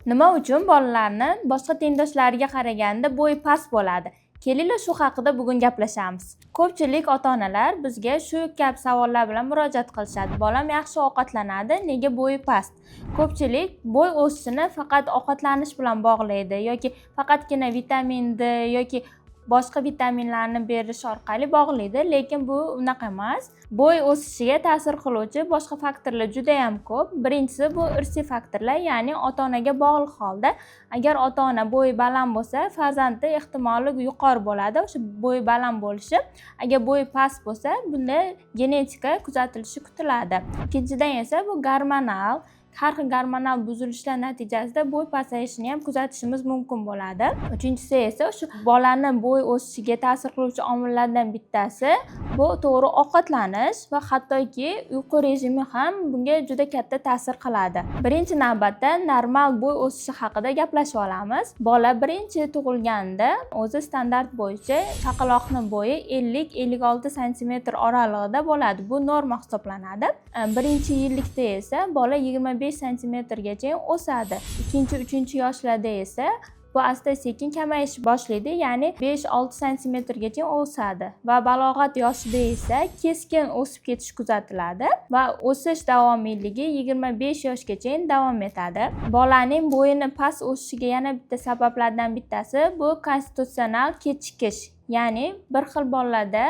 Nima uchun bolalarni boshqa tengdoshlariga qaraganda bo'yi past bo'ladi? Kelinglar shu haqida bugun gaplashamiz. Ko'pchilik ota-onalar bizga shu kabi savollar bilan murojaat qilishadi. Bolam yaxshi ovqatlanadi, nega bo'yi past? Ko'pchilik bo'y o'sishini faqat ovqatlanish bilan bog'laydi yoki faqatgina vitamin D yoki boshqa vitaminlarni berish orqali bog'laydi, lekin bu unaqa emas. Bo'y o'sishiga ta'sir qiluvchi boshqa faktorlar juda ham ko'p. Birinchisi bu irsiy faktorlar, ya'ni ota-onaga bog'liq holda. Agar ota-ona bo'yi baland bo'lsa, farzandi ehtimoli yuqori bo'ladi. O'sha bo'yi baland bo'lishi. Agar bo'yi past bo'lsa, bunda genetika kuzatilishi kutiladi. Ikkinchidan esa bu gormonal har xil gormonal buzilishlar natijasida bo'y pasayishini ham kuzatishimiz mumkin bo'ladi. Uchinchisi esa shu bolani bo'y o'sishiga ta'sir qiluvchi omillardan bittasi bu to'g'ri ovqatlanish va hattoki uyqu rejimi ham bunga juda katta ta'sir qiladi. Birinchi navbatda normal bo'y o'sishi haqida gaplashib olamiz. Bola birinchi tug'ilganda o'zi standart bo'yicha chaqaloqning bo'yi 50-56 sm oralig'ida bo'ladi. Bu norma hisoblanadi. Birinchi yillikda esa bola 25 sm-gacha o'sadi. Ikkinchi, uchinchi yoshlarda esa bu asta-sekin kamayish boshlaydi, ya'ni 5-6 sm-gacha o'sadi va balog'at yoshida esa keskin o'sib ketish kuzatiladi va o'sish davomiyligi 25 yoshgacha davom etadi. Bolaning bo'yini past o'sishiga yana bitta sabablardan bittasi bu konstitutsional kechikish, ya'ni bir xil bolalarda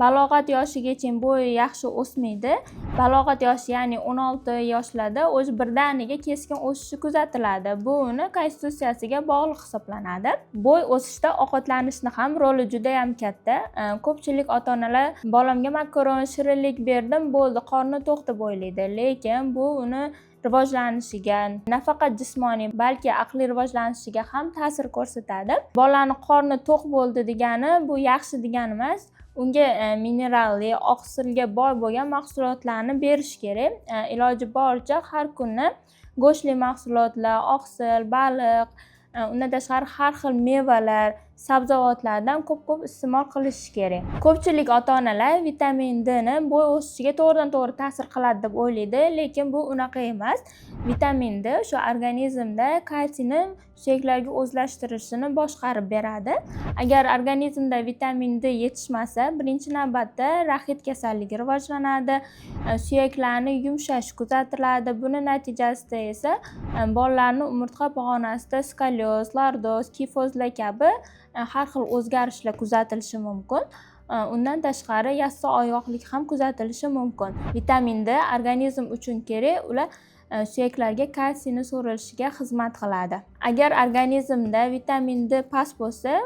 balog'at yoshigacha bo'yi yaxshi o'smaydi. Balog'at yoshi, ya'ni 16 yoshlarda o'zi birdaniga keskin o'sishi kuzatiladi. Bu uni konstitutsiyasiga bog'liq hisoblanadi. Bo'y o'sishda ovqatlanishni ham roli juda ham katta. Ko'pchilik ota-onalar bolamga makaron, shirinlik berdim, bo'ldi, qorni to'q deb o'ylaydi. Lekin bu uni rivojlanishiga, nafaqat jismoniy, balki aqliy rivojlanishiga ham ta'sir ko'rsatadi. Bolaning qorni to'q bo'ldi degani bu yaxshi degani emas. Unga mineralli, oqsilga boy bo'lgan mahsulotlarni berish kerak. Iloji boricha har kuni go'shtli mahsulotlar, oqsil, baliq, undan tashqari har xil mevalar, sabzavotlardan ko'p iste'mol qilish kerak. Ko'pchilik ota-onalar vitamin D ni bo'y o'sishiga to'g'ridan-to'g'ri ta'sir qiladi deb o'ylaydi, lekin bu unaqa emas. Vitamin D shu organizmda kalsiyni suyaklarga o'zlashtirishini boshqarib beradi. Agar organizmda vitamin D yetishmasa, birinchi navbatda raxit kasalligi rivojlanadi, suyaklarning yumshashi kuzatiladi. Buni natijasida esa bolalarning umurtqa pog'onasida skolioz, lordoz, kifozlar kabi har xil o'zgarishlar kuzatilishi mumkin. Undan tashqari yassi oyoqlik ham kuzatilishi mumkin. Vitamin D organizm uchun kerak, ular suyaklarga kalsiyni so'rilishiga xizmat qiladi. Agar organizmda vitamin D past bo'lsa,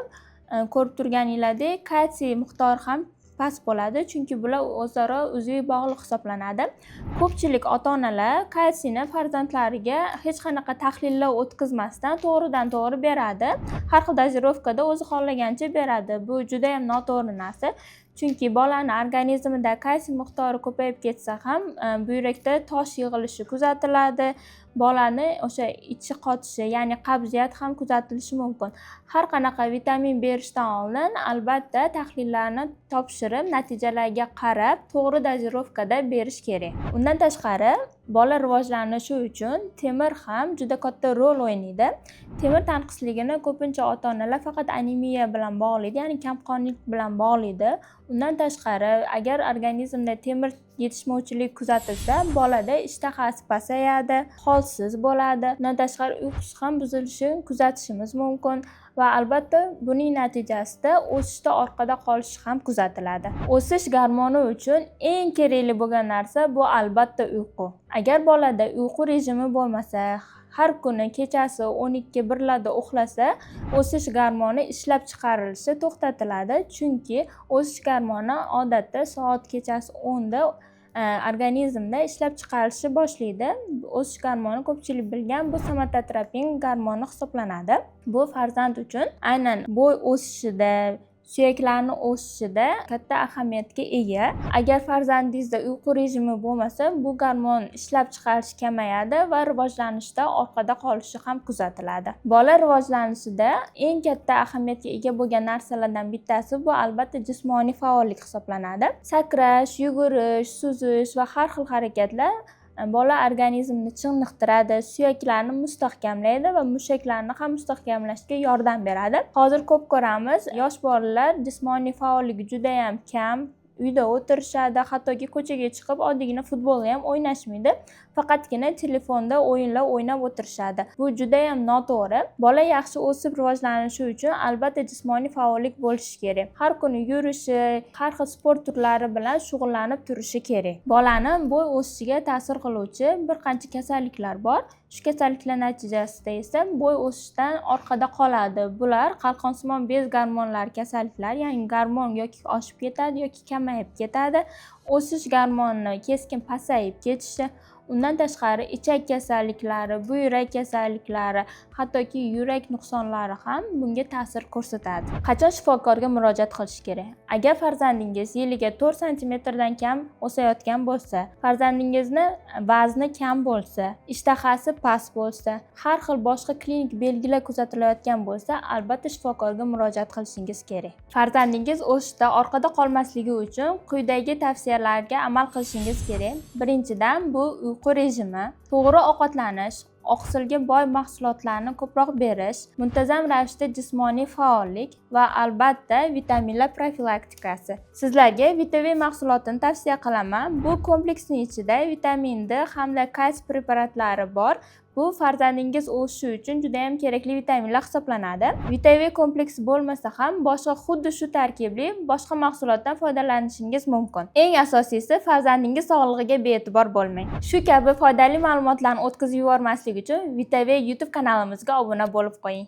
ko'rib turganinglardek kalsiy miqdori ham past bo'ladi, chunki bular o'zaro uzviy bog'liq hisoblanadi. Ko'pchilik ota-onalar kalsiyni farzandlariga hech qanaqa tahlillar o'tkazmasdan to'g'ridan-to'g'ri beradi. Har xil dozirovkada o'zi xohlagancha beradi. Bu juda ham noto'g'ri narsa. Chunki bolaning organizmida kalsiy miqdori ko'payib ketsa ham buyrakda tosh yig'ilishi kuzatiladi. Bolani o'sha ichi qotishi, ya'ni qabziyat ham kuzatilishi mumkin. Har qanaqa vitamin berishdan oldin albatta tahlillarni topshirib, natijalarga qarab, to'g'ri dozirovkada berish kerak. Undan tashqari, bola rivojlanishi uchun temir ham juda katta rol o'ynaydi. Temir tanqisligini ko'pincha ota-onalar faqat anemiya bilan bog'laydi, ya'ni kamqonlik bilan bog'laydi. Undan tashqari, agar organizmda temir yetishmovchilik kuzatilsa, bolada ishtahasi pasayadi, holsiz bo'ladi. Undan tashqari uyqusi ham buzilishini kuzatishimiz mumkin va albatta buning natijasida o'sishda orqada qolishi ham kuzatiladi. O'sish gormoni uchun eng kerakli bo'lgan narsa bu albatta uyqu. Agar bolada uyqu rejimi bo'lmasa, har kuni kechasi 12-1 larda uxlasa, o'sish gormoni ishlab chiqarilishi to'xtatiladi. Chunki o'sish gormoni odatda soat kechasi 10 da organizmda ishlab chiqarilishi boshlaydi. O'sish gormoni ko'pchilik bilgan bu somatotropin gormoni hisoblanadi. Bu farzand uchun aynan bo'y o'sishida, suyaklarning o'sishida katta ahamiyatga ega. Agar farzandingizda uyqu rejimi bo'lmasa, bu gormon ishlab chiqarish kamayadi va rivojlanishda orqada qolishi ham kuzatiladi. Bola rivojlanishida eng katta ahamiyatga ega bo'lgan narsalardan bittasi bu albatta jismoniy faollik hisoblanadi. Sakrash, yugurish, suzish va har xil harakatlar bola organizmini chiniqtiradi, suyaklarni mustahkamlaydi va mushaklarni ham mustahkamlashga yordam beradi. Hozir ko'p ko'ramiz, yosh bolalar jismoniy faolligi juda ham kam, uyda o'tirishadi, hattoki ko'chaga chiqib oddiygina futbolni ham o'ynashmaydi. Faqatgina telefonda o'yinlar o'ynab o'tirishadi. Bu juda ham noto'g'ri. Bola yaxshi o'sib rivojlanishi uchun albatta jismoniy faollik bo'lishi kerak. Har kuni yurishi, har xil sport turlari bilan shug'ullanib turishi kerak. Bolani bo'y o'sishiga ta'sir qiluvchi bir qancha kasalliklar bor. Shu kasalliklar natijasida esa bo'y o'sishdan orqada qoladi. Bular qalqonsimon bez gormonlari kasalliklar, ya'ni gormon yoki oshib ketadi yoki kamayib ketadi. O'sish gormoni keskin pasayib ketishi, undan tashqari ichak kasalliklari, buyrak kasalliklari, hattoki yurak nuqsonlari ham bunga ta'sir ko'rsatadi. Qachon shifokorga murojaat qilish kerak? Agar farzandingiz yiliga 4 cm dan kam o'sayotgan bo'lsa, farzandingizni vazni kam bo'lsa, ishtahasi past bo'lsa, har xil boshqa klinik belgilar kuzatilayotgan bo'lsa, albatta shifokorga murojaat qilishingiz kerak. Farzandingiz o'sishda orqada qolmasligi uchun quyidagi tavsiyalarga amal qilishingiz kerak. Birinchidan, bu uyqu rejimi, to'g'ri ovqatlanish, oqsilga boy mahsulotlarni ko'proq berish, muntazam ravishda jismoniy faollik va albatta vitaminlar profilaktikasi. Sizlarga vitamin mahsulotini tavsiya qilaman. Bu kompleksning ichida vitamin D hamda kalsiy preparatlari bor. Bu farzandingiz o'sishi uchun juda ham kerakli vitaminlar hisoblanadi. Vitamin kompleksi bo'lmasa ham boshqa xuddi shu tarkibli boshqa mahsulotdan foydalanishingiz mumkin. Eng asosiysi farzandingiz sog'lig'iga bee'tibor bo'lmang. Shu kabi foydali ma'lumotlarni o'tkazib yubormaslik uchun Vitamin YouTube kanalimizga obuna bo'lib qo'ying.